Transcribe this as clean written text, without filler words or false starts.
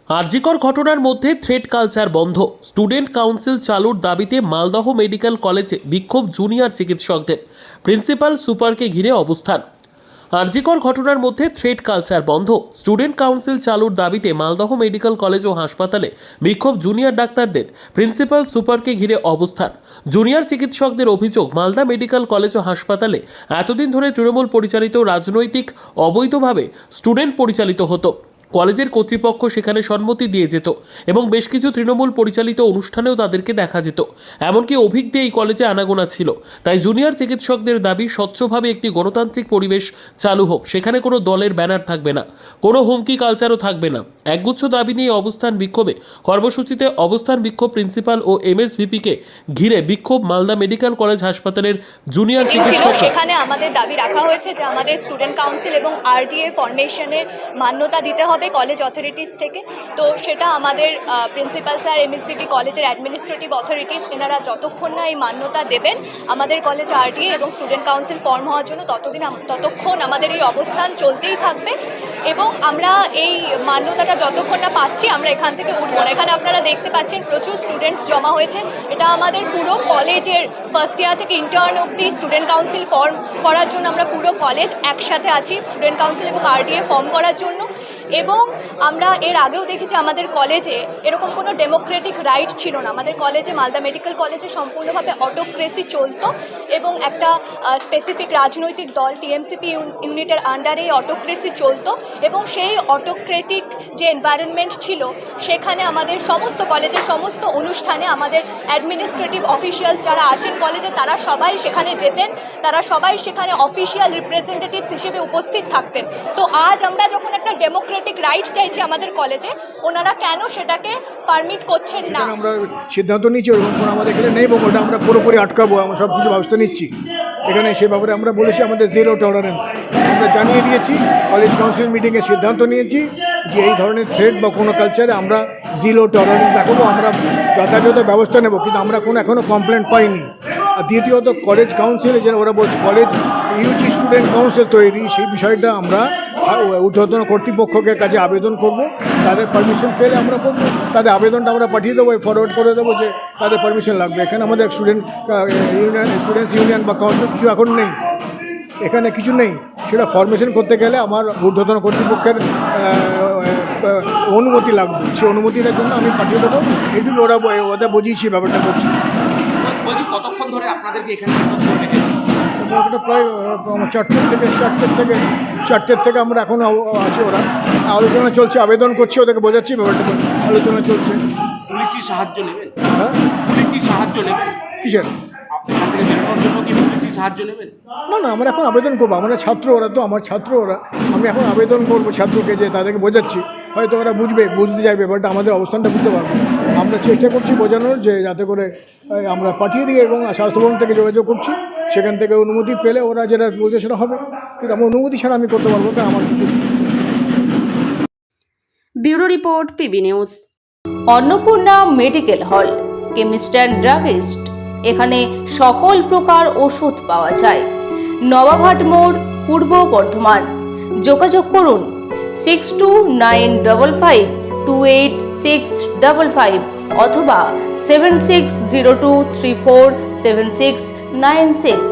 আরজিকর ঘটনার মধ্যে thread culture বন্ধ, স্টুডেন্ট কাউন্সিল চালুর দাবিতে মালদহ মেডিকেল কলেজে বিক্ষোভ জুনিয়র চিকিৎসকদের, প্রিন্সিপাল সুপারকে ঘিরে অবস্থান। আরজিকর ঘটনার মধ্যে থ্রেড কালচার বন্ধ, স্টুডেন্ট কাউন্সিল চালুর দাবিতে মালদহ মেডিকেল কলেজ ও হাসপাতালে বিক্ষোভ জুনিয়র ডাক্তারদের, প্রিন্সিপাল সুপারকে ঘিরে অবস্থান। জুনিয়র চিকিৎসকদের অভিযোগ, মালদা মেডিকেল কলেজ ও হাসপাতালে এতদিন ধরে তৃণমূল পরিচালিত রাজনৈতিক অবৈধভাবে স্টুডেন্ট পরিচালিত হতো। কলেজের কর্তৃপক্ষ সেখানে সম্মতি দিয়ে যেত এবং বেশ কিছু তৃণমূল পরিচালিত অনুষ্ঠানেও তাদেরকে দেখা যেত। এমনকি অভিজ্ঞ এই কলেজে আনাগোনা ছিল। তাই জুনিয়র চিকিৎসকদের দাবি, স্বচ্ছভাবে একটি গণতান্ত্রিক পরিবেশ চালু হোক, সেখানে কোনো দলের ব্যানার থাকবে না, কোনো হুমকি কালচারও থাকবে না। একগুচ্ছ দাবি নিয়ে অবস্থান বিক্ষোভে কর্মসূচিতে অবস্থান বিক্ষোভ প্রিন্সিপাল ও এমএসভিপিকে ঘিরে বিক্ষোভ মালদা মেডিকেল কলেজ হাসপাতালের জুনিয়র চিকিৎসক। সেখানে আমাদের দাবি রাখা হয়েছে যে আমাদের স্টুডেন্ট কাউন্সিল এবং আরডিএ ফরমেশনের মান্যতা দিতে হবে কলেজ অথরিটিস থেকে। তো সেটা আমাদের প্রিন্সিপাল স্যার, এমএসভিপি, কলেজের অ্যাডমিনিস্ট্রেটিভ অথরিটিস, এনারা যতক্ষণ না এই মান্যতা দেবেন আমাদের কলেজ আরডিএ এবং স্টুডেন্ট কাউন্সিল ফর্ম হওয়ার জন্য ততক্ষণ আমাদের এই অবস্থান চলতেই থাকবে। এবং আমরা এই মান্যতাটা যতক্ষণ না পাচ্ছি আমরা এখান থেকে উঠবো না। এখানে আপনারা দেখতে পাচ্ছেন প্রচুর স্টুডেন্টস জমা হয়েছে। এটা আমাদের পুরো কলেজের ফার্স্ট ইয়ার থেকে ইন্টার্ন অবধি স্টুডেন্ট কাউন্সিল ফর্ম করার জন্য আমরা পুরো কলেজ একসাথে আছি, স্টুডেন্ট কাউন্সিল এবং আরডিএ ফর্ম করার জন্য। এবং আমরা এর আগেও দেখেছি আমাদের কলেজে এরকম কোনো ডেমোক্রেটিক রাইট ছিল না। আমাদের কলেজে, মালদা মেডিকেল কলেজে সম্পূর্ণভাবে অটোক্রেসি চলতো এবং একটা স্পেসিফিক রাজনৈতিক দল টিএমসিপি ইউনিটের আন্ডারে অটোক্রেসি চলতো এবং সেই অটোক্রেটিক যে এনভায়রনমেন্ট ছিল সেখানে আমাদের সমস্ত কলেজের সমস্ত অনুষ্ঠানে আমাদের অ্যাডমিনিস্ট্রেটিভ অফিসিয়ালস যারা আছেন কলেজে তারা সবাই সেখানে যেতেন, তারা সবাই সেখানে অফিসিয়াল রিপ্রেজেন্টেটিভস হিসেবে উপস্থিত থাকতেন। তো আজ আমরা যখন একটা ডেমোক্রেটিক রাইট চাইছি আমাদের কলেজে, ওনারা কেন সেটাকে পারমিট করছেন না? আমরা সিদ্ধান্ত নিচ্ছি ওরকম কোনো আমাদের এখানে নেই, ওটা আমরা পুরোপুরি আটকাবো, আমরা সব কিছু ব্যবস্থা নিচ্ছি এখানে। সে ব্যাপারে আমরা বলেছি আমাদের জিরো টলারেন্স আমরা জানিয়ে দিয়েছি। কলেজ কাউন্সিল মিটিংয়ে সিদ্ধান্ত নিয়েছি যে এই ধরনের থ্রেড বা কোনো কালচারে আমরা জিরো টলারেন্স দেখাবো, আমরা যথাযথ ব্যবস্থা নেব। কিন্তু আমরা কোনো এখনও কমপ্লেন পাইনি। আর দ্বিতীয়ত কলেজ কাউন্সিলে যেন ওরা বলছে কলেজ ইউজি স্টুডেন্ট কাউন্সিল তৈরি, সেই বিষয়টা আমরা ঊর্ধ্বতন কর্তৃপক্ষের কাছে আবেদন করব। তাদের পারমিশন পেলে আমরা করবো, তাদের আবেদনটা আমরা পাঠিয়ে দেবো, ফরওয়ার্ড করে দেবো যে তাদের পারমিশন লাগবে। এখানে আমাদের স্টুডেন্টস ইউনিয়ন বা কাউন্সিল কিছু এখন নেই, এখানে কিছু নেই। সেটা ফরমেশন করতে গেলে আমার ঊর্ধ্বতন কর্তৃপক্ষের অনুমতি লাগবে। সেই অনুমতিটার জন্য আমি পাঠিয়ে দেবো। এইটুকু ওদের বুঝিয়েছি, ব্যাপারটা করছি। বলছি, কতক্ষণ ধরে আপনাদেরকে এখানে প্রায় চারটের থেকে আমরা এখন আছি। ওরা আলোচনা চলছে, আবেদন করছি, ওদেরকে বোঝাচ্ছি, ব্যাপারটা আলোচনা চলছে। পুলিশি সাহায্য নেবেন? হ্যাঁ, পুলিশি সাহায্য নেবেন? কিসের? এখান থেকে বেরোনোর জন্য কি পুলিশি সাহায্য নেবেন? না, আমরা এখন আবেদন করবো। আমাদের ছাত্র ওরা, তো আমার ছাত্র ওরা। আমি এখন আবেদন করবো ছাত্রকে, যে তাদেরকে বোঝাচ্ছি, হয়তো ওরা বুঝতে চাইবে, বাট আমাদের অবস্থানটা বুঝতে পারবে। আমরা চেষ্টা করছি বোঝানোর, যে যাতে করে আমরা পাঠিয়ে দিই এবং স্বাস্থ্যভবন থেকে যোগাযোগ করছি, সেখান থেকে অনুমতি পেলে ওরা যেটা বলছে সেটা হবে। কিন্তু আমার অনুমতি ছাড়া আমি করতে পারবো না, আমার কিছু। Bureau report, PB news. Annapurna medical hall, chemist and druggist. এখানে সকল প্রকার ওষুধ পাওয়া যায়। নবাবহাট মোড়, পূর্ব বর্ধমান। যোগাযোগ করুন 6295528655 অথবা 7602347696।